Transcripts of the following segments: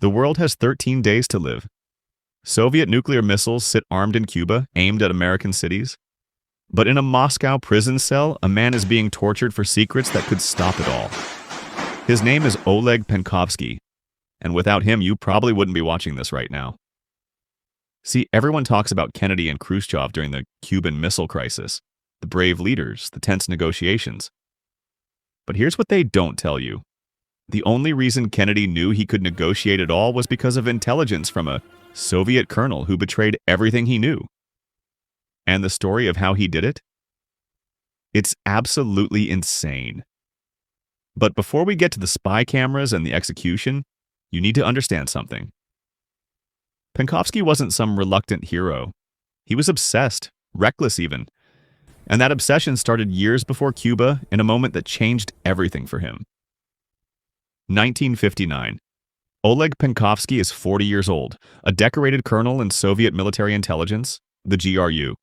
The world has 13 days to live. Soviet nuclear missiles sit armed in Cuba, aimed at American cities. But in a Moscow prison cell, a man is being tortured for secrets that could stop it all. His name is Oleg Penkovsky, and without him, you probably wouldn't be watching this right now. See, everyone talks about Kennedy and Khrushchev during the Cuban Missile Crisis, the brave leaders, the tense negotiations. But here's what they don't tell you. The only reason Kennedy knew he could negotiate at all was because of intelligence from a Soviet colonel who betrayed everything he knew. And the story of how he did it? It's absolutely insane. But before we get to the spy cameras and the execution, you need to understand something. Penkovsky wasn't some reluctant hero. He was obsessed, reckless even. And that obsession started years before Cuba in a moment that changed everything for him. 1959. Oleg Penkovsky is 40 years old, a decorated colonel in Soviet military intelligence, the GRU.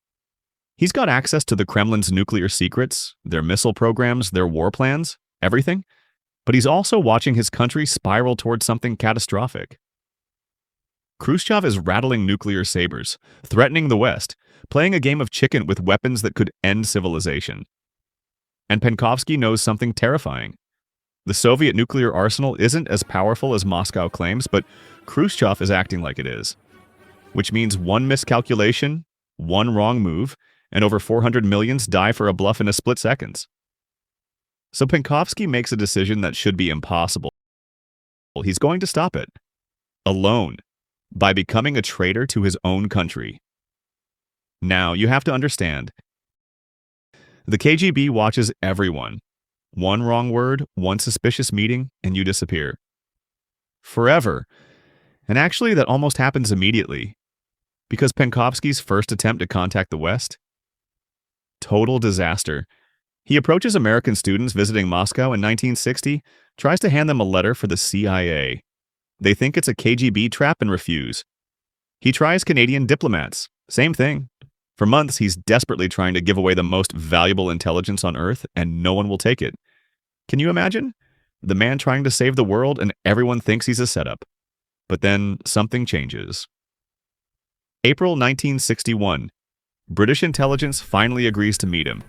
He's got access to the Kremlin's nuclear secrets, their missile programs, their war plans, everything. But he's also watching his country spiral towards something catastrophic. Khrushchev is rattling nuclear sabers, threatening the West, playing a game of chicken with weapons that could end civilization. And Penkovsky knows something terrifying. The Soviet nuclear arsenal isn't as powerful as Moscow claims, but Khrushchev is acting like it is. Which means one miscalculation, one wrong move, and over 400 millions die for a bluff in a split seconds. So Penkovsky makes a decision that should be impossible. He's going to stop it. Alone. By becoming a traitor to his own country. Now, you have to understand. The KGB watches everyone. One wrong word, one suspicious meeting, and you disappear. Forever. And actually, that almost happens immediately. Because Penkovsky's first attempt to contact the West? Total disaster. He approaches American students visiting Moscow in 1960, tries to hand them a letter for the CIA. They think it's a KGB trap and refuse. He tries Canadian diplomats. Same thing. For months, he's desperately trying to give away the most valuable intelligence on Earth, and no one will take it. Can you imagine? The man trying to save the world, and everyone thinks he's a setup. But then something changes. April 1961. British intelligence finally agrees to meet him.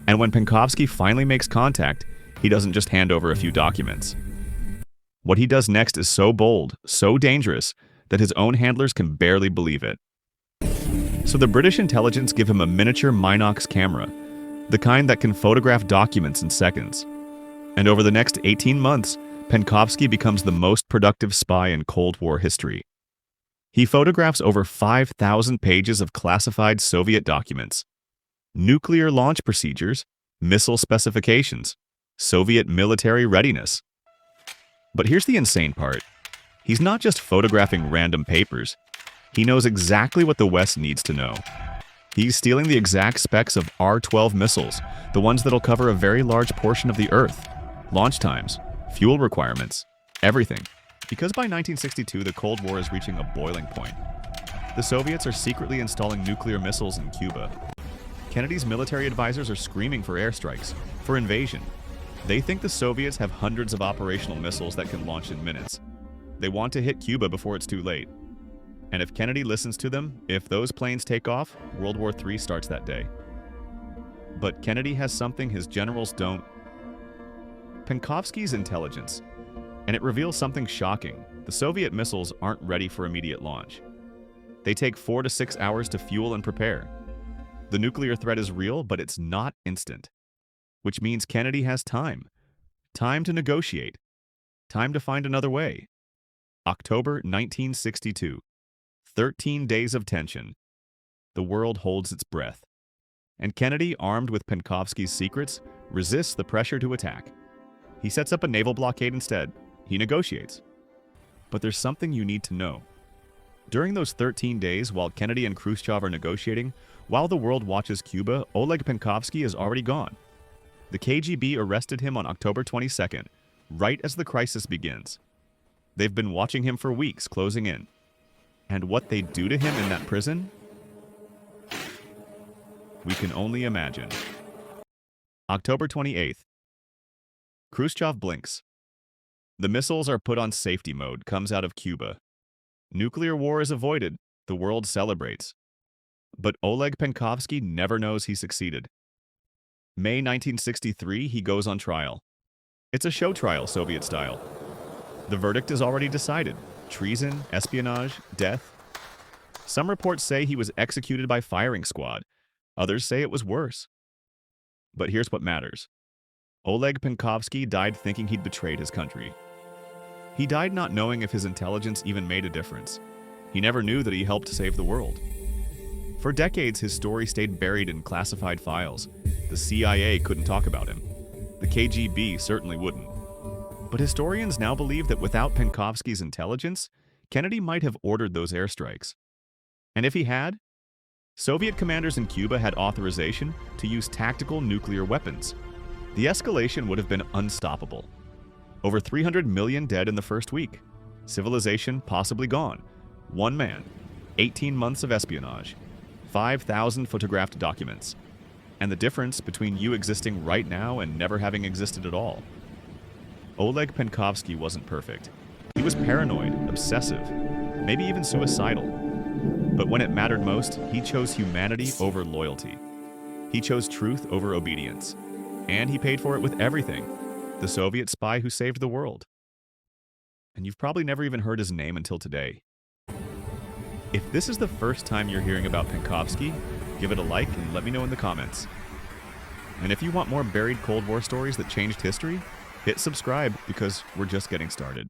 And when Penkovsky finally makes contact, he doesn't just hand over a few documents. What he does next is so bold, so dangerous, that his own handlers can barely believe it. So the British intelligence give him a miniature Minox camera, the kind that can photograph documents in seconds. And over the next 18 months, Penkovsky becomes the most productive spy in Cold War history. He photographs over 5,000 pages of classified Soviet documents, nuclear launch procedures, missile specifications, Soviet military readiness. But here's the insane part. He's not just photographing random papers. He knows exactly what the West needs to know. He's stealing the exact specs of R-12 missiles, the ones that'll cover a very large portion of the Earth. Launch times, fuel requirements, everything. Because by 1962, the Cold War is reaching a boiling point. The Soviets are secretly installing nuclear missiles in Cuba. Kennedy's military advisors are screaming for airstrikes, for invasion. They think the Soviets have hundreds of operational missiles that can launch in minutes. They want to hit Cuba before it's too late. And if Kennedy listens to them, if those planes take off, World War III starts that day. But Kennedy has something his generals don't. Penkovsky's intelligence. And it reveals something shocking. The Soviet missiles aren't ready for immediate launch. They take 4 to 6 hours to fuel and prepare. The nuclear threat is real, but it's not instant. Which means Kennedy has time. Time to negotiate. Time to find another way. October 1962. 13 days of tension. The world holds its breath. And Kennedy, armed with Penkovsky's secrets, resists the pressure to attack. He sets up a naval blockade instead. He negotiates. But there's something you need to know. During those 13 days, while Kennedy and Khrushchev are negotiating, while the world watches Cuba, Oleg Penkovsky is already gone. The KGB arrested him on October 22nd, right as the crisis begins. They've been watching him for weeks, closing in. And what they do to him in that prison? We can only imagine. October 28th. Khrushchev blinks. The missiles are put on safety mode, comes out of Cuba. Nuclear war is avoided. The world celebrates. But Oleg Penkovsky never knows he succeeded. May 1963, he goes on trial. It's a show trial, Soviet style. The verdict is already decided. Treason, espionage, death. Some reports say he was executed by firing squad. Others say it was worse. But here's what matters. Oleg Penkovsky died thinking he'd betrayed his country. He died not knowing if his intelligence even made a difference. He never knew that he helped save the world. For decades, his story stayed buried in classified files. The CIA couldn't talk about him. The KGB certainly wouldn't. But historians now believe that without Penkovsky's intelligence, Kennedy might have ordered those airstrikes. And if he had, Soviet commanders in Cuba had authorization to use tactical nuclear weapons. The escalation would have been unstoppable. Over 300 million dead in the first week. Civilization possibly gone. One man. 18 months of espionage. 5,000 photographed documents. And the difference between you existing right now and never having existed at all. Oleg Penkovsky wasn't perfect. He was paranoid, obsessive, maybe even suicidal. But when it mattered most, he chose humanity over loyalty. He chose truth over obedience. And he paid for it with everything. The Soviet spy who saved the world. And you've probably never even heard his name until today. If this is the first time you're hearing about Penkovsky, give it a like and let me know in the comments. And if you want more buried Cold War stories that changed history, hit subscribe because we're just getting started.